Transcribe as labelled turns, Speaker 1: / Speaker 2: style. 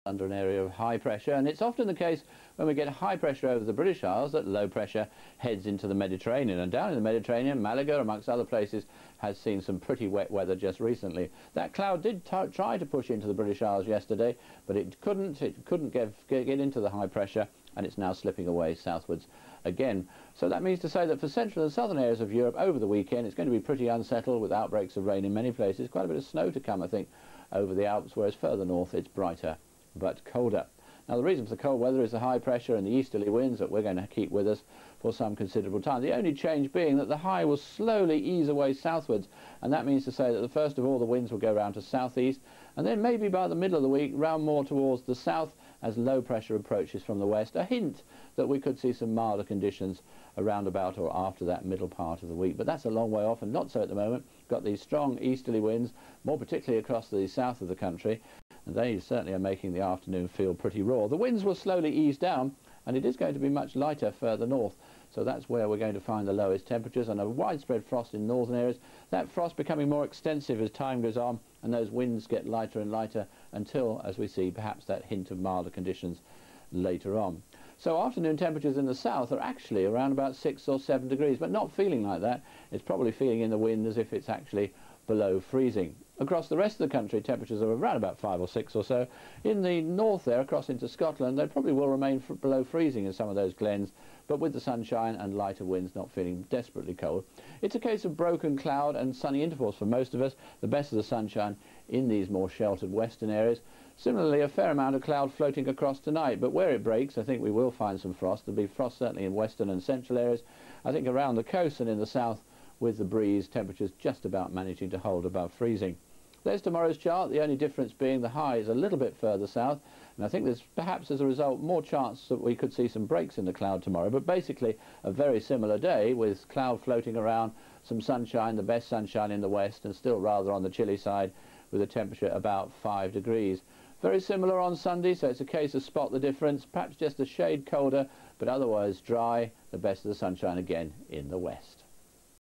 Speaker 1: under an area of high pressure, and it's often the case when we get high pressure over the British Isles that low pressure heads into the Mediterranean, and down in the Mediterranean, Malaga amongst other places has seen some pretty wet weather just recently. That cloud did try to push into the British Isles yesterday, but it couldn't get into the high pressure, and it's now slipping away southwards again. So that means to say that for central and southern areas of Europe over the weekend it's going to be pretty unsettled with outbreaks of rain in many places, quite a bit of snow to come I think over the Alps, whereas further north it's brighter but colder. Now the reason for the cold weather is the high pressure and the easterly winds that we're going to keep with us for some considerable time. The only change being that the high will slowly ease away southwards, and that means to say that first of all the winds will go round to southeast, and then maybe by the middle of the week round more towards the south as low pressure approaches from the west. A hint that we could see some milder conditions around about or after that middle part of the week, but that's a long way off and not so at the moment. Got these strong easterly winds, more particularly across the south of the country, and they certainly are making the afternoon feel pretty raw. The winds will slowly ease down, and it is going to be much lighter further north, so that's where we're going to find the lowest temperatures, and a widespread frost in northern areas. That frost becoming more extensive as time goes on, and those winds get lighter and lighter until, as we see, perhaps that hint of milder conditions later on. So afternoon temperatures in the south are actually around about 6 or 7 degrees, but not feeling like that. It's probably feeling in the wind as if it's actually below freezing. Across the rest of the country temperatures are around about 5 or 6 or so. In the north there, across into Scotland, they probably will remain below freezing in some of those glens, but with the sunshine and lighter winds, not feeling desperately cold. It's a case of broken cloud and sunny intervals for most of us, the best of the sunshine in these more sheltered western areas. Similarly, a fair amount of cloud floating across tonight, but where it breaks I think we will find some frost. There'll be frost certainly in western and central areas. I think around the coast and in the south, with the breeze, temperatures just about managing to hold above freezing. There's tomorrow's chart, the only difference being the high is a little bit further south, and I think there's perhaps as a result more chance that we could see some breaks in the cloud tomorrow, but basically a very similar day with cloud floating around, some sunshine, the best sunshine in the west, and still rather on the chilly side with a temperature about 5 degrees. Very similar on Sunday, so it's a case of spot the difference, perhaps just a shade colder, but otherwise dry, the best of the sunshine again in the west.